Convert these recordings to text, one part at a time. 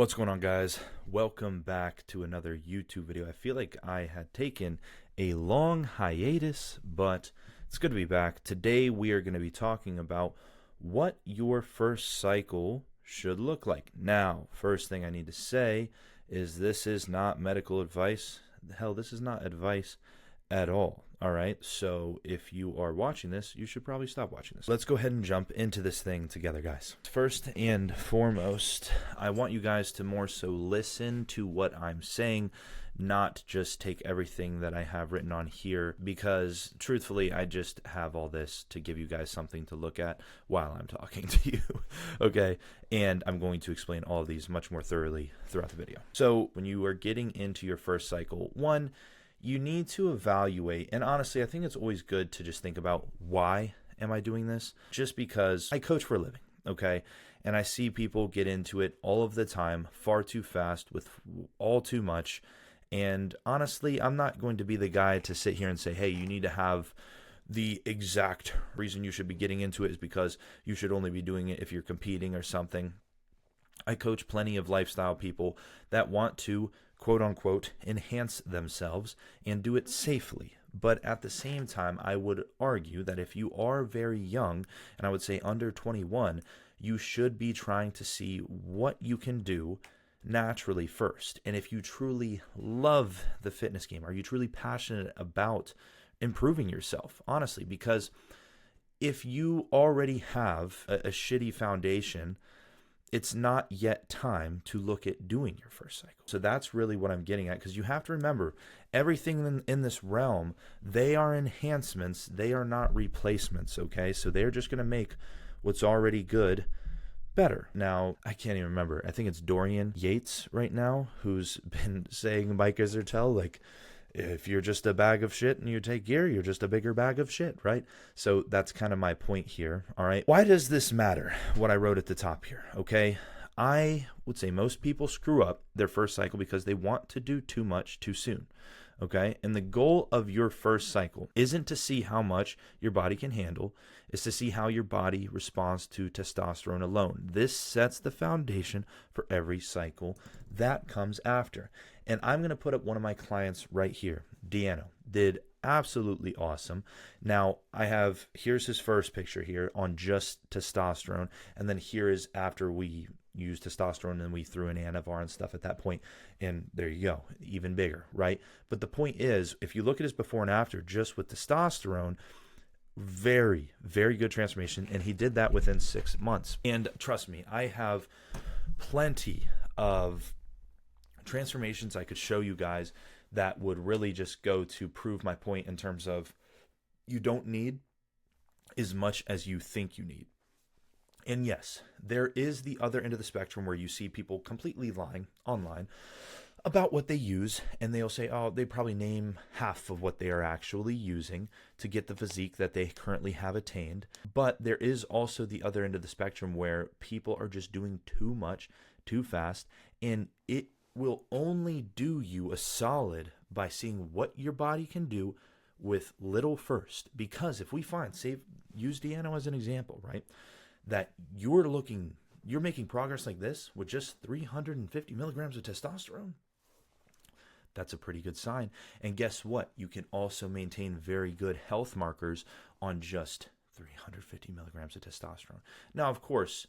What's going on, guys? Welcome back to another YouTube video. I feel like I had taken a long hiatus, but it's good to be back. Today we are going to be talking about what your first cycle should look like. Now, first thing I need to say is this is not medical advice. Hell, this is not advice at all. All right, so if you are watching this, you should probably stop watching this. Let's go ahead and jump into this thing together, guys. First and foremost, I want you guys to more so listen to what I'm saying, not just take everything that I have written on here, because truthfully, I just have all this to give you guys something to look at while I'm talking to you, okay? And I'm going to explain all of these much more thoroughly throughout the video. So when you are getting into your first cycle, one, you need to evaluate, and honestly, I think it's always good to just think about, why am I doing this? Just because I coach for a living, okay? And I see people get into it all of the time, far too fast, with all too much. And honestly, I'm not going to be the guy to sit here and say, hey, you need to have the exact reason you should be getting into it is because you should only be doing it if you're competing or something. I coach plenty of lifestyle people that want to, quote unquote, enhance themselves and do it safely. But at the same time, I would argue that if you are very young, and I would say under 21, you should be trying to see what you can do naturally first. And if you truly love the fitness game, are you truly passionate about improving yourself? Honestly, because if you already have a shitty foundation, it's not yet time to look at doing your first cycle. So that's really what I'm getting at, because you have to remember, everything in this realm, they are enhancements. They are not replacements, okay? So they're just going to make what's already good better. Now, I can't even remember. I think it's Dorian Yates right now who's been saying, Mike Isertel, like, if you're just a bag of shit and you take gear, you're just a bigger bag of shit, right? So that's kind of my point here, all right? Why does this matter, what I wrote at the top here, okay? I would say most people screw up their first cycle because they want to do too much too soon, okay? And the goal of your first cycle isn't to see how much your body can handle, is to see how your body responds to testosterone alone. This sets the foundation for every cycle that comes after. And I'm going to put up one of my clients right here. Deano did absolutely awesome. Now, here's his first picture here on just testosterone. And then here is after we used testosterone and we threw in Anavar and stuff at that point. And there you go, even bigger, right? But the point is, if you look at his before and after just with testosterone, very, very good transformation. And he did that within 6 months. And trust me, I have plenty of transformations I could show you guys that would really just go to prove my point in terms of you don't need as much as you think you need. And yes, there is the other end of the spectrum where you see people completely lying online about what they use, and they'll say, oh, they probably name half of what they are actually using to get the physique that they currently have attained. But there is also the other end of the spectrum where people are just doing too much too fast, and it will only do you a solid by seeing what your body can do with little first. Because if we find, use Deano as an example, right, that you're making progress like this with just 350 milligrams of testosterone, that's a pretty good sign. And guess what? You can also maintain very good health markers on just 350 milligrams of testosterone. Now, of course,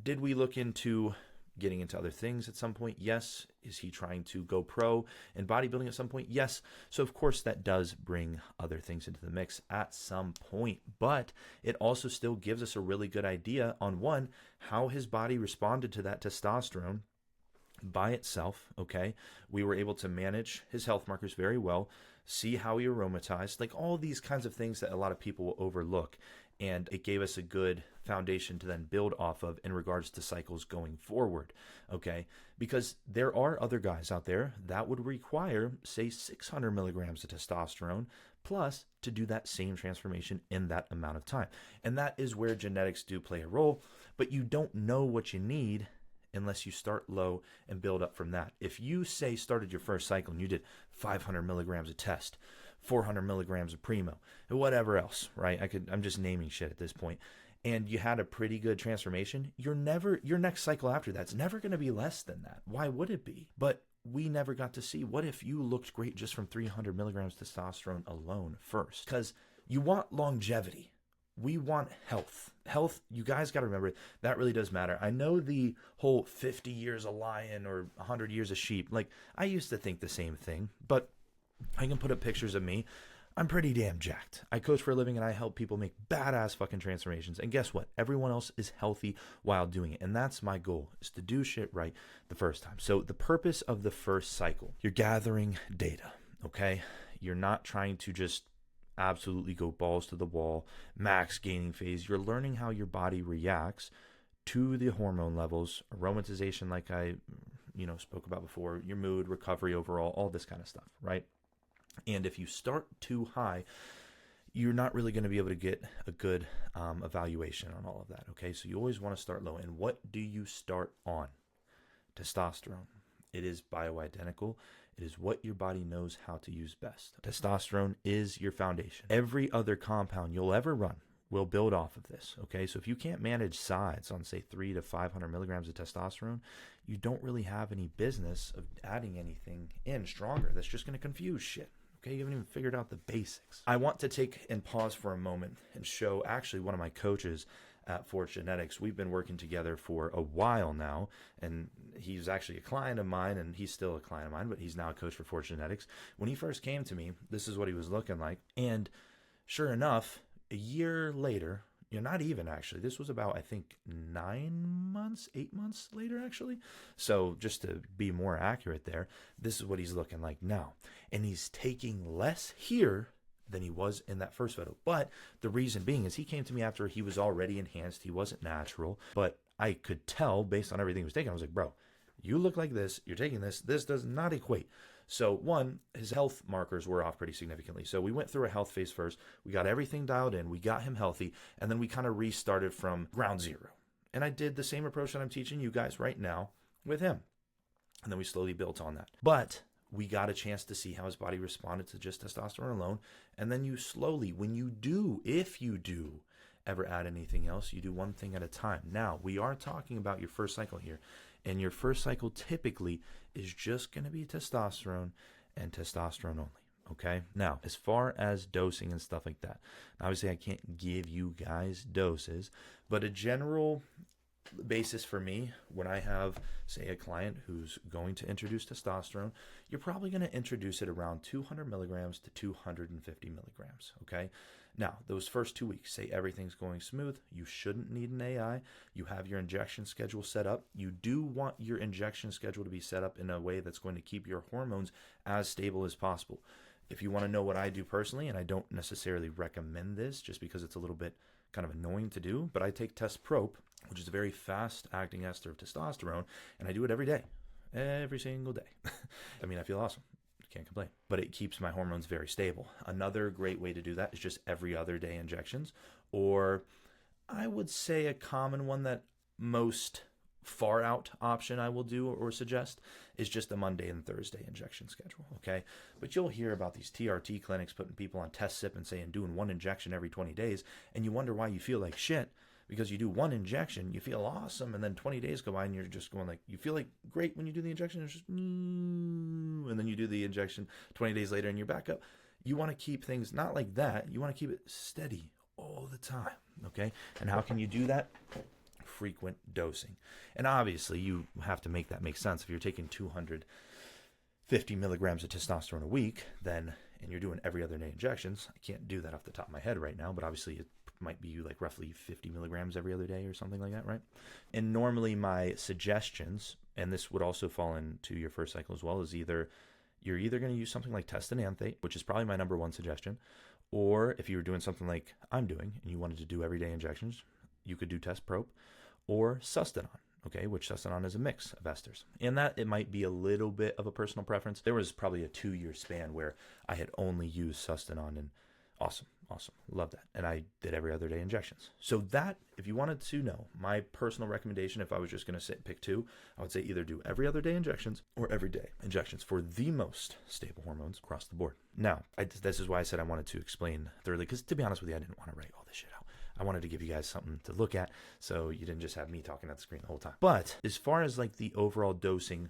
did we look into getting into other things at some point? Yes. Is he trying to go pro in bodybuilding at some point? Yes. So of course that does bring other things into the mix at some point, but it also still gives us a really good idea on, one, how his body responded to that testosterone by itself, okay? We were able to manage his health markers very well, see how he aromatized, like all these kinds of things that a lot of people will overlook. And it gave us a good foundation to then build off of in regards to cycles going forward, okay? Because there are other guys out there that would require, say, 600 milligrams of testosterone plus to do that same transformation in that amount of time. And that is where genetics do play a role, but you don't know what you need unless you start low and build up from that. If you, say, started your first cycle and you did 500 milligrams of test, 400 milligrams of Primo, and whatever else, right? I'm just naming shit at this point. and you had a pretty good transformation, your next cycle after that's never going to be less than that. Why would it be? But we never got to see, what if you looked great just from 300 milligrams testosterone alone first? Because you want longevity. We want health. Health, you guys got to remember, that really does matter. I know the whole 50 years a lion or 100 years a sheep. Like, I used to think the same thing, but I can put up pictures of me. I'm pretty damn jacked. I coach for a living and I help people make badass fucking transformations. And guess what? Everyone else is healthy while doing it. And that's my goal, is to do shit right the first time. So the purpose of the first cycle, you're gathering data, okay? You're not trying to just absolutely go balls to the wall, max gaining phase. You're learning how your body reacts to the hormone levels, aromatization, like I, spoke about before, your mood, recovery overall, all this kind of stuff, right? And if you start too high, you're not really going to be able to get a good evaluation on all of that, okay? So you always want to start low. And what do you start on? Testosterone. It is bioidentical. It is what your body knows how to use best. Testosterone is your foundation. Every other compound you'll ever run will build off of this, okay? So if you can't manage sides on, say, 300 to 500 milligrams of testosterone, you don't really have any business of adding anything in stronger. That's just going to confuse shit. Okay, you haven't even figured out the basics. I want to take and pause for a moment and show actually one of my coaches at Forge Genetics. We've been working together for a while now, and he's actually a client of mine, and he's still a client of mine, but he's now a coach for Forge Genetics. When he first came to me, this is what he was looking like. And sure enough, a year later, not even actually, this was about, I think, 8 months later, actually. So just to be more accurate there, this is what he's looking like now. And he's taking less here than he was in that first photo. But the reason being is he came to me after he was already enhanced. He wasn't natural, but I could tell based on everything he was taking. I was like, bro, you look like this. You're taking this. This does not equate. So one, his health markers were off pretty significantly. So we went through a health phase first. We got everything dialed in. We got him healthy. And then we kind of restarted from ground zero. And I did the same approach that I'm teaching you guys right now with him. And then we slowly built on that. But we got a chance to see how his body responded to just testosterone alone. And then you slowly, if you do ever add anything else, you do one thing at a time. Now, we are talking about your first cycle here. And your first cycle typically is just going to be testosterone and testosterone only, okay? Now, as far as dosing and stuff like that, obviously I can't give you guys doses, but a general basis for me, when I have, say, a client who's going to introduce testosterone, you're probably going to introduce it around 200 milligrams to 250 milligrams, okay? Now, those first 2 weeks, say everything's going smooth, you shouldn't need an AI, you have your injection schedule set up. You do want your injection schedule to be set up in a way that's going to keep your hormones as stable as possible. If you want to know what I do personally, and I don't necessarily recommend this just because it's a little bit kind of annoying to do, but I take Test-Prop, which is a very fast-acting ester of testosterone, and I do it every day, every single day. I mean, I feel awesome. Can't complain. But it keeps my hormones very stable. Another great way to do that is just every other day injections, or I would say a common one that most far out option I will do or suggest is just a Monday and Thursday injection schedule, okay? But you'll hear about these TRT clinics putting people on test sip and saying doing one injection every 20 days, and you wonder why you feel like shit. Because you do one injection, you feel awesome, and then 20 days go by and you're just going like, you feel like great when you do the injection, it's just, and then you do the injection 20 days later and you're back up. You want to keep things not like that. You want to keep it steady all the time, okay? And how can you do that? Frequent dosing. And obviously you have to make that make sense. If you're taking 250 milligrams of testosterone a week, then, and you're doing every other day injections, I can't do that off the top of my head right now, but obviously it might be like roughly 50 milligrams every other day or something like that, right? And normally my suggestions, and this would also fall into your first cycle as well, is you're either going to use something like testosterone, which is probably my number one suggestion, or if you were doing something like I'm doing and you wanted to do everyday injections, you could do Test-Prop or Sustanon, okay, which Sustanon is a mix of esters. And that it might be a little bit of a personal preference. There was probably a 2-year span where I had only used Sustanon, and awesome. Love that. And I did every other day injections. So that, if you wanted to know, my personal recommendation, if I was just going to pick two, I would say either do every other day injections or every day injections for the most stable hormones across the board. Now, this is why I said I wanted to explain thoroughly, because to be honest with you, I didn't want to write all this shit out. I wanted to give you guys something to look at so you didn't just have me talking at the screen the whole time. But as far as like the overall dosing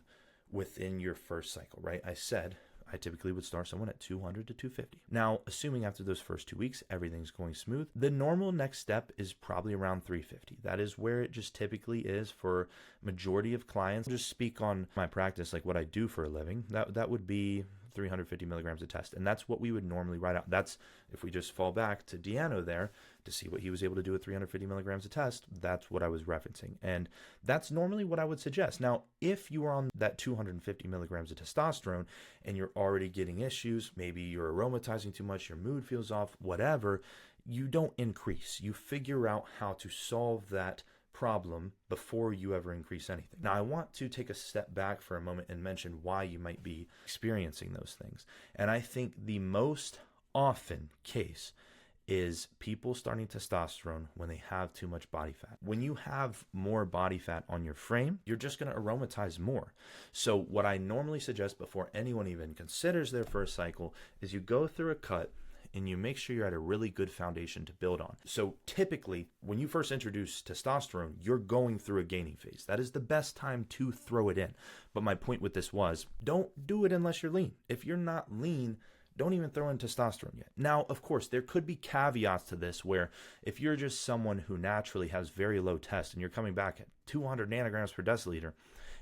within your first cycle, right? I said I typically would start someone at 200 to 250. Now, assuming after those first 2 weeks, everything's going smooth, the normal next step is probably around 350. That is where it just typically is for majority of clients. I'll just speak on my practice, like what I do for a living. That would be 350 milligrams a test. And that's what we would normally write out. That's if we just fall back to Deano there to see what he was able to do with 350 milligrams a test, that's what I was referencing. And that's normally what I would suggest. Now, if you are on that 250 milligrams of testosterone and you're already getting issues, maybe you're aromatizing too much, your mood feels off, whatever, you don't increase. You figure out how to solve that problem before you ever increase anything. Now, I want to take a step back for a moment and mention why you might be experiencing those things. And I think the most often case is people starting testosterone when they have too much body fat. When you have more body fat on your frame, you're just going to aromatize more. So what I normally suggest before anyone even considers their first cycle is you go through a cut and you make sure you're at a really good foundation to build on. So typically, when you first introduce testosterone, you're going through a gaining phase. That is the best time to throw it in. But my point with this was, don't do it unless you're lean. If you're not lean, don't even throw in testosterone yet. Now, of course, there could be caveats to this where if you're just someone who naturally has very low test and you're coming back at 200 nanograms per deciliter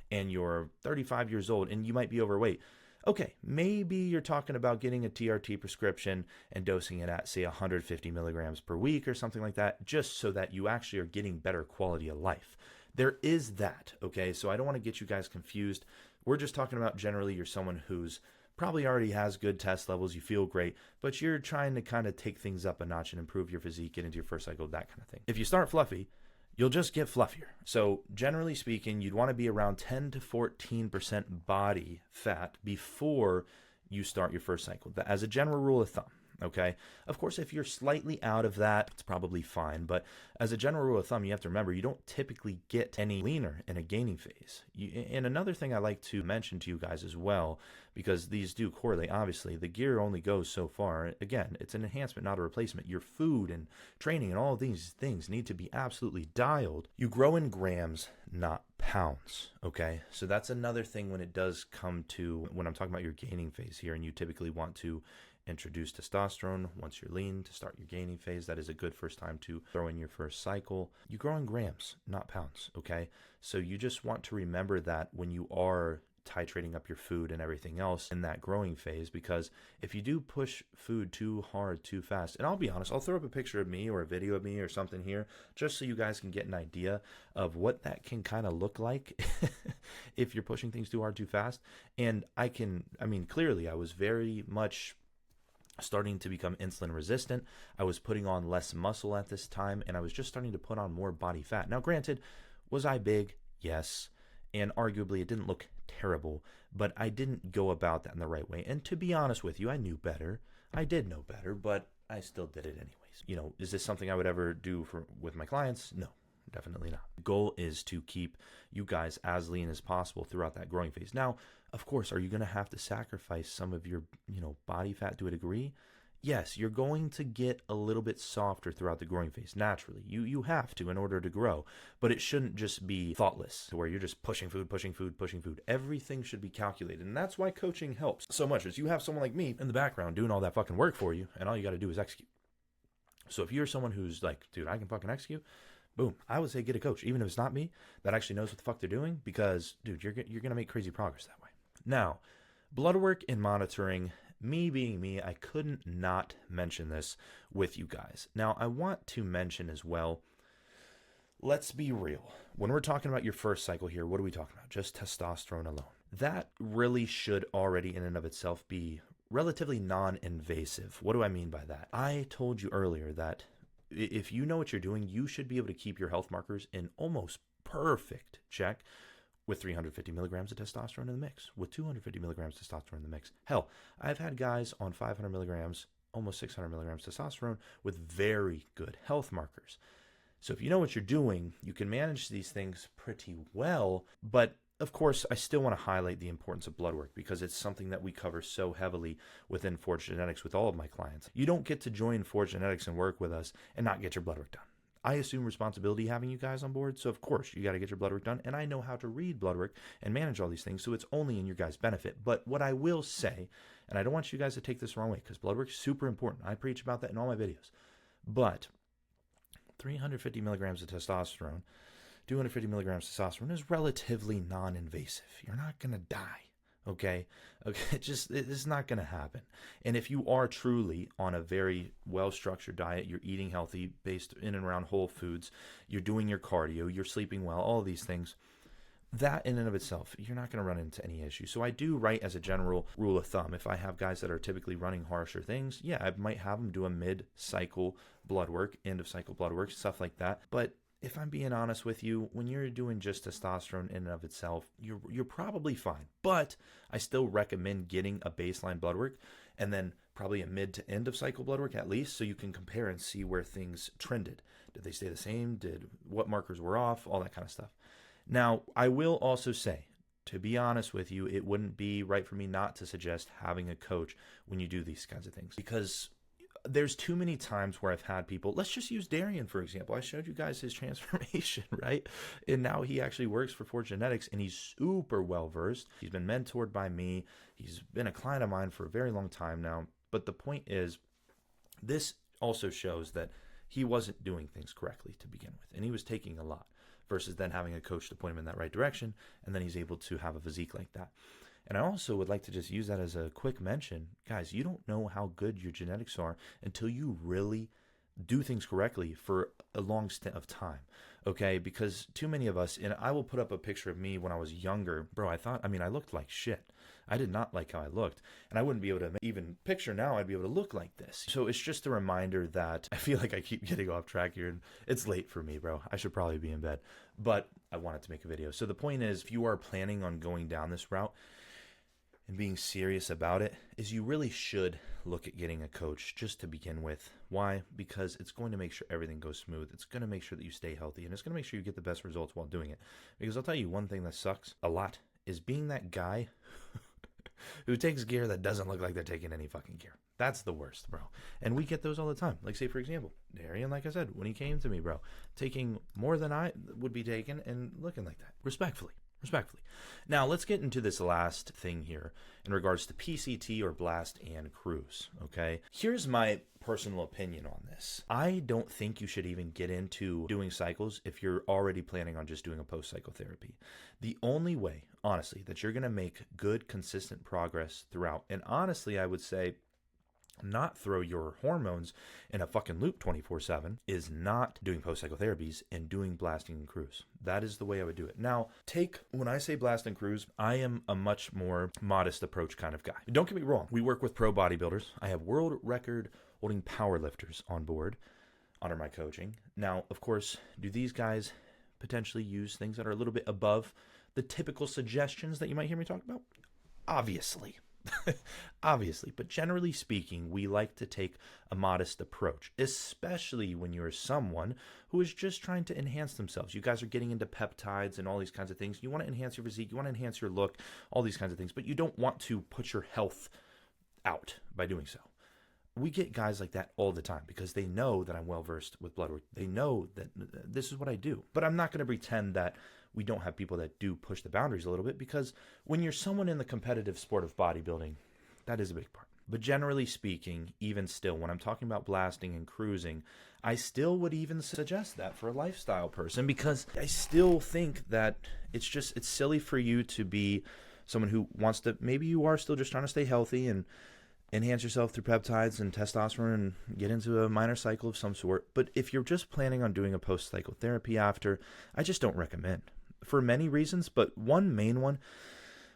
and you're 35 years old and you might be overweight, okay, maybe you're talking about getting a TRT prescription and dosing it at, say, 150 milligrams per week or something like that, just so that you actually are getting better quality of life. There is that, okay? So I don't want to get you guys confused. We're just talking about generally you're someone who's probably already has good test levels, you feel great, but you're trying to kind of take things up a notch and improve your physique, get into your first cycle, that kind of thing. If you start fluffy, you'll just get fluffier. So generally speaking, you'd want to be around 10 to 14% body fat before you start your first cycle. As a general rule of thumb, okay? Of course, if you're slightly out of that, it's probably fine. But as a general rule of thumb, you have to remember, you don't typically get any leaner in a gaining phase. And another thing I like to mention to you guys as well, because these do correlate, obviously, the gear only goes so far. Again, it's an enhancement, not a replacement. Your food and training and all of these things need to be absolutely dialed. You grow in grams, not pounds, okay? So that's another thing when it does come to, when I'm talking about your gaining phase here, and you typically want to introduce testosterone once you're lean to start your gaining phase. That is a good first time to throw in your first cycle. You grow in grams, not pounds, okay? So you just want to remember that when you are titrating up your food and everything else in that growing phase, because if you do push food too hard, too fast, and I'll be honest, I'll throw up a picture of me or a video of me or something here just so you guys can get an idea of what that can kind of look like if you're pushing things too hard, too fast. And clearly I was very much starting to become insulin resistant. I was putting on less muscle at this time, and I was just starting to put on more body fat. Now, granted, was I big? Yes. And arguably it didn't look terrible, but I didn't go about that in the right way. And to be honest with you, I knew better. I did know better, but I still did it anyways. You know, is this something I would ever do with my clients? No, definitely not. The goal is to keep you guys as lean as possible throughout that growing phase. Now, of course, are you going to have to sacrifice some of your, body fat to a degree? Yes, you're going to get a little bit softer throughout the growing phase, naturally. You have to in order to grow, but it shouldn't just be thoughtless, where you're just pushing food. Everything should be calculated, and that's why coaching helps so much, is you have someone like me in the background doing all that fucking work for you, and all you got to do is execute. So if you're someone who's like, dude, I can fucking execute, boom, I would say get a coach, even if it's not me, that actually knows what the fuck they're doing, because, dude, you're going to make crazy progress that way. Now, blood work and monitoring, me being me, I couldn't not mention this with you guys. Now, I want to mention as well, let's be real. When we're talking about your first cycle here, what are we talking about? Just testosterone alone. That really should already in and of itself be relatively non-invasive. What do I mean by that? I told you earlier that if you know what you're doing, you should be able to keep your health markers in almost perfect check with 350 milligrams of testosterone in the mix, with 250 milligrams of testosterone in the mix. Hell, I've had guys on 500 milligrams, almost 600 milligrams testosterone with very good health markers. So if you know what you're doing, you can manage these things pretty well. But of course, I still want to highlight the importance of blood work, because it's something that we cover so heavily within Forge Genetics with all of my clients. You don't get to join Forge Genetics and work with us and not get your blood work done. I assume responsibility having you guys on board. So, of course, you got to get your blood work done. And I know how to read blood work and manage all these things. So, it's only in your guys' benefit. But what I will say, and I don't want you guys to take this the wrong way because blood work is super important. I preach about that in all my videos. But 350 milligrams of testosterone, 250 milligrams of testosterone is relatively non-invasive. You're not going to die. Okay, it's not going to happen. And if you are truly on a very well-structured diet, you're eating healthy based in and around whole foods, you're doing your cardio, you're sleeping well, all of these things, that in and of itself, you're not going to run into any issue. So I do write as a general rule of thumb, if I have guys that are typically running harsher things, yeah, I might have them do a mid-cycle blood work, end-of-cycle blood work, stuff like that. But if I'm being honest with you, when you're doing just testosterone in and of itself, you're probably fine. But I still recommend getting a baseline blood work and then probably a mid to end of cycle blood work at least, so you can compare and see where things trended. Did they stay the same? What markers were off? All that kind of stuff. Now, I will also say, to be honest with you, it wouldn't be right for me not to suggest having a coach when you do these kinds of things, because there's too many times where I've had people, let's just use Darian, for example. I showed you guys his transformation, right? And now he actually works for Forge Genetics, and he's super well-versed. He's been mentored by me. He's been a client of mine for a very long time now. But the point is, this also shows that he wasn't doing things correctly to begin with, and he was taking a lot versus then having a coach to point him in that right direction, and then he's able to have a physique like that. And I also would like to just use that as a quick mention. Guys, you don't know how good your genetics are until you really do things correctly for a long stint of time, okay? Because too many of us, and I will put up a picture of me when I was younger. Bro, I looked like shit. I did not like how I looked. And I wouldn't be able to even picture now I'd be able to look like this. So it's just a reminder that I feel like I keep getting off track here. And it's late for me, bro. I should probably be in bed. But I wanted to make a video. So the point is, if you are planning on going down this route, and being serious about it, is you really should look at getting a coach just to begin with. Why? Because it's going to make sure everything goes smooth. It's going to make sure that you stay healthy, and it's going to make sure you get the best results while doing it. Because I'll tell you one thing that sucks a lot is being that guy who takes gear that doesn't look like they're taking any fucking gear. That's the worst, bro. And we get those all the time. Like, say, for example, Darian, like I said, when he came to me, bro, taking more than I would be taking and looking like that. Respectfully. Now, let's get into this last thing here in regards to PCT or blast and cruise, okay? Here's my personal opinion on this. I don't think you should even get into doing cycles if you're already planning on just doing a post-cycle therapy. The only way, honestly, that you're going to make good, consistent progress throughout, and honestly, I would say not throw your hormones in a fucking loop 24/7, is not doing post-cycle therapies and doing blasting and cruise. That is the way I would do it. Now, when I say blast and cruise, I am a much more modest approach kind of guy. Don't get me wrong. We work with pro bodybuilders. I have world record holding powerlifters on board under my coaching. Now, of course, do these guys potentially use things that are a little bit above the typical suggestions that you might hear me talk about? Obviously. Obviously, but generally speaking, we like to take a modest approach, especially when you're someone who is just trying to enhance themselves. You guys are getting into peptides and all these kinds of things. You want to enhance your physique, you want to enhance your look, all these kinds of things, but you don't want to put your health out by doing so. We get guys like that all the time because they know that I'm well versed with blood work. They know that this is what I do. But I'm not going to pretend that we don't have people that do push the boundaries a little bit, because when you're someone in the competitive sport of bodybuilding, that is a big part. But generally speaking, even still, when I'm talking about blasting and cruising, I still would even suggest that for a lifestyle person, because I still think that it's silly for you to be someone who wants to, maybe you are still just trying to stay healthy and enhance yourself through peptides and testosterone and get into a minor cycle of some sort. But if you're just planning on doing a post-cycle therapy after, I just don't recommend. For many reasons, but one main one,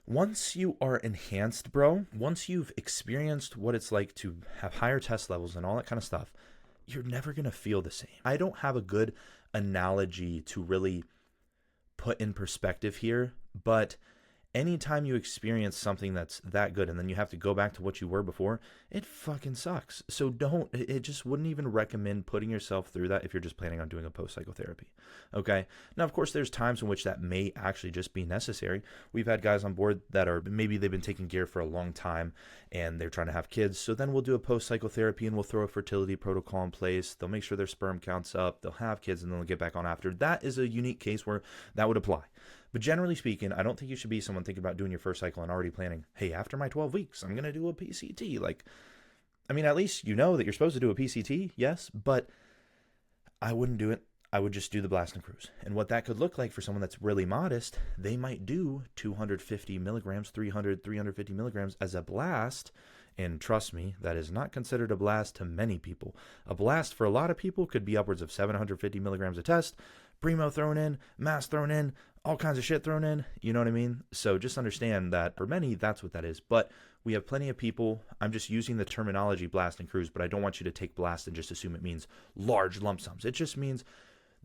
once you are enhanced, bro, once you've experienced what it's like to have higher test levels and all that kind of stuff, you're never going to feel the same. I don't have a good analogy to really put in perspective here, but anytime you experience something that's that good and then you have to go back to what you were before, it fucking sucks. So it just wouldn't even recommend putting yourself through that if you're just planning on doing a post-psychotherapy. Okay. Now, of course, there's times in which that may actually just be necessary. We've had guys on board that are, maybe they've been taking gear for a long time and they're trying to have kids. So then we'll do a post-psychotherapy and we'll throw a fertility protocol in place. They'll make sure their sperm count's up. They'll have kids and then they'll get back on after. That is a unique case where that would apply. But generally speaking, I don't think you should be someone thinking about doing your first cycle and already planning, hey, after my 12 weeks, I'm going to do a PCT. Like, I mean, at least you know that you're supposed to do a PCT, yes, but I wouldn't do it. I would just do the blast and cruise. And what that could look like for someone that's really modest, they might do 250 milligrams, 350 milligrams as a blast. And trust me, that is not considered a blast to many people. A blast for a lot of people could be upwards of 750 milligrams a test, Primo thrown in, mass thrown in, all kinds of shit thrown in. You know what I mean? So just understand that for many, that's what that is. But we have plenty of people. I'm just using the terminology blast and cruise, but I don't want you to take blast and just assume it means large lump sums. It just means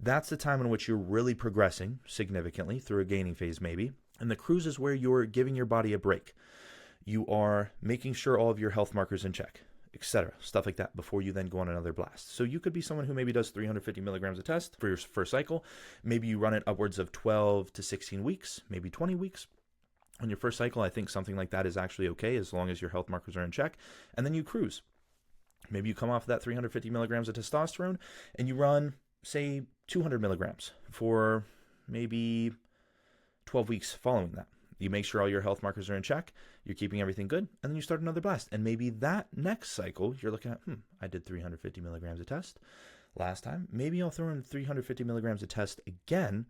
that's the time in which you're really progressing significantly through a gaining phase maybe. And the cruise is where you're giving your body a break. You are making sure all of your health markers in check, etc. Stuff like that before you then go on another blast. So you could be someone who maybe does 350 milligrams a test for your first cycle. Maybe you run it upwards of 12 to 16 weeks, maybe 20 weeks. On your first cycle, I think something like that is actually okay as long as your health markers are in check. And then you cruise. Maybe you come off of that 350 milligrams of testosterone and you run, say, 200 milligrams for maybe 12 weeks following that. You make sure all your health markers are in check, you're keeping everything good, and then you start another blast. And maybe that next cycle, you're looking at, I did 350 milligrams a test last time. Maybe I'll throw in 350 milligrams a test again,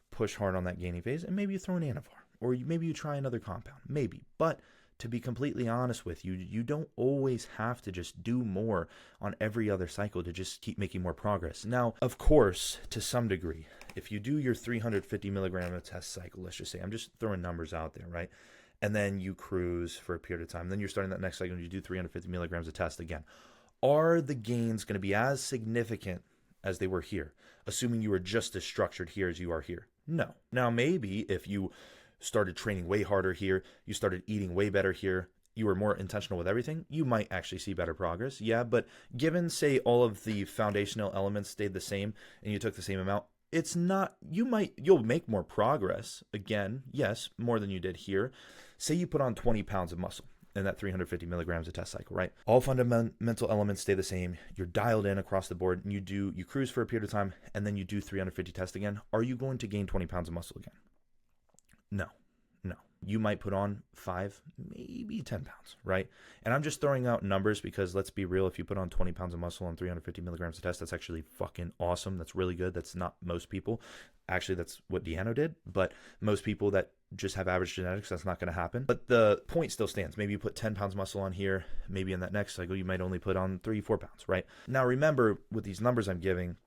push hard on that gaining phase, and maybe you throw an Anavar. Or maybe you try another compound. Maybe. But to be completely honest with you, you don't always have to just do more on every other cycle to just keep making more progress. Now, of course, to some degree, if you do your 350 milligram a test cycle, let's just say, I'm just throwing numbers out there, right? And then you cruise for a period of time. Then you're starting that next cycle and you do 350 milligrams a test again. Are the gains going to be as significant as they were here, assuming you were just as structured here as you are here? No. Now, maybe if you started training way harder here, you started eating way better here, you were more intentional with everything, you might actually see better progress. Yeah, but given, say, all of the foundational elements stayed the same and you took the same amount, it's not, you'll make more progress. Again, yes, more than you did here. Say you put on 20 pounds of muscle in that 350 milligrams a test cycle, right? All fundamental elements stay the same. You're dialed in across the board and you cruise for a period of time and then you do 350 tests again. Are you going to gain 20 pounds of muscle again? No. You might put on 5, maybe 10 pounds, right? And I'm just throwing out numbers because let's be real, if you put on 20 pounds of muscle on 350 milligrams a test, that's actually fucking awesome. That's really good. That's not most people. Actually, that's what Deanno did, but most people that just have average genetics, that's not going to happen. But the point still stands. Maybe you put 10 pounds muscle on here. Maybe in that next cycle, you might only put on 3-4 pounds, right? Now, remember, with these numbers I'm giving,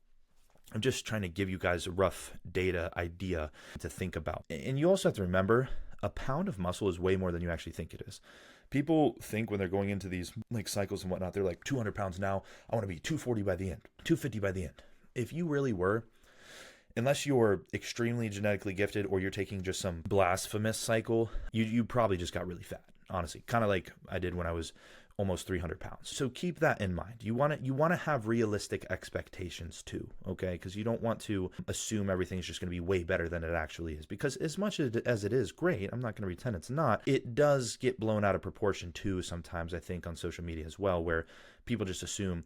I'm just trying to give you guys a rough data idea to think about. And you also have to remember, a pound of muscle is way more than you actually think it is. People think when they're going into these like cycles and whatnot, they're like 200 pounds now. I want to be 240 by the end, 250 by the end. If you really were, unless you're extremely genetically gifted or you're taking just some blasphemous cycle, you probably just got really fat, honestly. Kind of like I did when I was almost 300 pounds. So keep that in mind. You want to have realistic expectations too, okay? Because you don't want to assume everything's just going to be way better than it actually is. Because as much as it is great, I'm not going to pretend it's not, it does get blown out of proportion too sometimes, I think, on social media as well, where people just assume,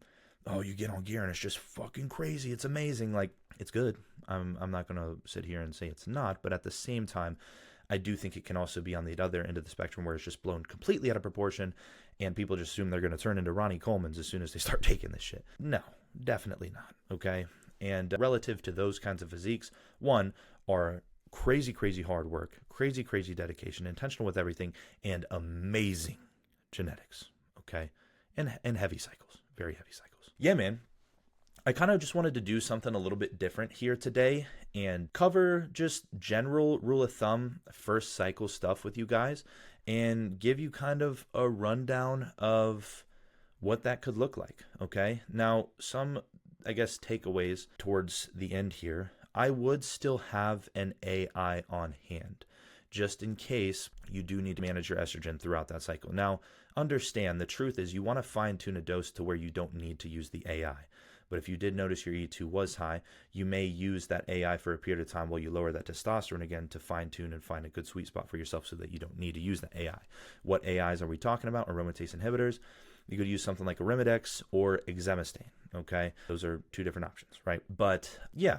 oh, you get on gear and it's just fucking crazy. It's amazing. Like, it's good. I'm not going to sit here and say it's not, but at the same time, I do think it can also be on the other end of the spectrum where it's just blown completely out of proportion and people just assume they're going to turn into Ronnie Coleman's as soon as they start taking this shit. No, definitely not, okay? And relative to those kinds of physiques, one, are crazy, crazy hard work, crazy, crazy dedication, intentional with everything, and amazing genetics, okay? And heavy cycles, very heavy cycles. Yeah, man. I kind of just wanted to do something a little bit different here today and cover just general rule of thumb first cycle stuff with you guys and give you kind of a rundown of what that could look like, okay? Now, some, I guess, takeaways towards the end here. I would still have an AI on hand. just in case you do need to manage your estrogen throughout that cycle. Now, understand the truth is you want to fine tune a dose to where you don't need to use the AI. But if you did notice your E2 was high, you may use that AI for a period of time while you lower that testosterone again to fine tune and find a good sweet spot for yourself so that you don't need to use the AI. What AIs are we talking about? Aromatase inhibitors. You could use something like Arimidex or exemestane, okay? Those are two different options, right? But yeah,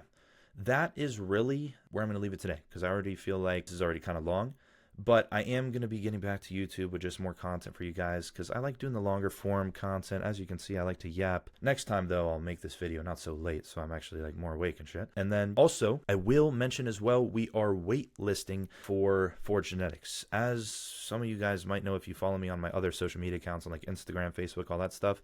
that is really where I'm going to leave it today because I already feel like this is already kind of long. But I am going to be getting back to YouTube with just more content for you guys because I like doing the longer form content. As you can see, I like to yap. Next time, though, I'll make this video not so late, so I'm actually like more awake and shit. And then also, I will mention as well, we are wait listing for Forge Genetics. As some of you guys might know if you follow me on my other social media accounts on like Instagram, Facebook, all that stuff,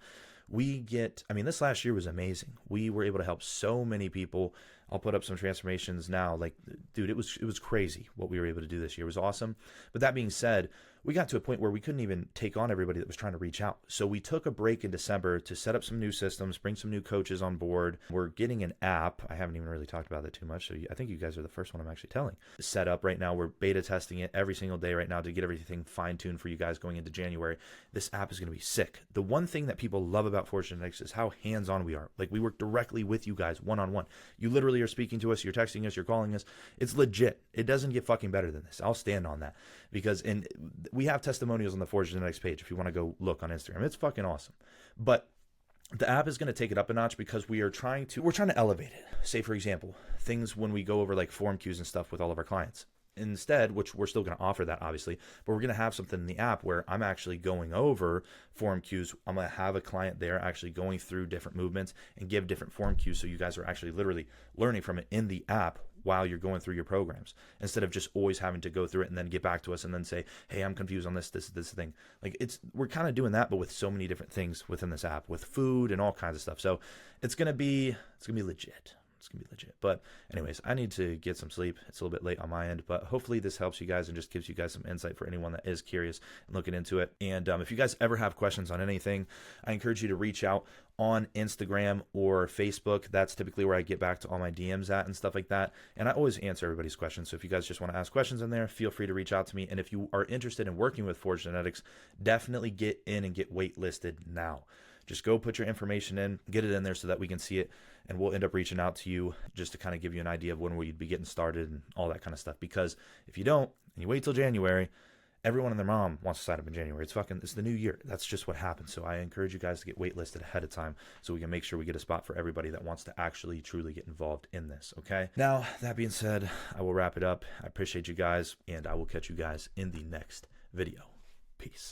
we get, I mean, this last year was amazing. We were able to help so many people. I'll put up some transformations now. Like, dude, it was crazy what we were able to do this year. It was awesome. But that being said, we got to a point where we couldn't even take on everybody that was trying to reach out. So we took a break in December to set up some new systems, bring some new coaches on board. We're getting an app. I haven't even really talked about that too much. So I think you guys are the first one I'm actually telling. Set up right now. We're beta testing it every single day right now to get everything fine-tuned for you guys going into January. This app is going to be sick. The one thing that people love about Forge Genetics is how hands-on we are. Like, we work directly with you guys one-on-one. You literally are speaking to us. You're texting us. You're calling us. It's legit. It doesn't get fucking better than this. I'll stand on that because we have testimonials on the Forge Genetics page if you want to go look on Instagram. It's fucking awesome. But the app is going to take it up a notch because we're trying to elevate it. Say, for example, things when we go over like form cues and stuff with all of our clients. Instead, which we're still going to offer that obviously, but we're going to have something in the app where I'm actually going over form cues. I'm going to have a client there actually going through different movements and give different form cues so you guys are actually literally learning from it in the app while you're going through your programs, instead of just always having to go through it and then get back to us and then say, hey, I'm confused on this thing. Like, we're kind of doing that, but with so many different things within this app, with food and all kinds of stuff. So it's going to be legit. It's going to be legit. But anyways, I need to get some sleep. It's a little bit late on my end, but hopefully this helps you guys and just gives you guys some insight for anyone that is curious and looking into it. And if you guys ever have questions on anything, I encourage you to reach out on Instagram or Facebook. That's typically where I get back to all my DMs at and stuff like that. And I always answer everybody's questions. So if you guys just want to ask questions in there, feel free to reach out to me. And if you are interested in working with Forge Genetics, definitely get in and get waitlisted now. Just go put your information in, get it in there so that we can see it, and we'll end up reaching out to you just to kind of give you an idea of when we'd be getting started and all that kind of stuff. Because if you don't, and you wait till January, everyone and their mom wants to sign up in January. It's the new year. That's just what happens. So I encourage you guys to get waitlisted ahead of time so we can make sure we get a spot for everybody that wants to actually truly get involved in this, okay? Now, that being said, I will wrap it up. I appreciate you guys, and I will catch you guys in the next video. Peace.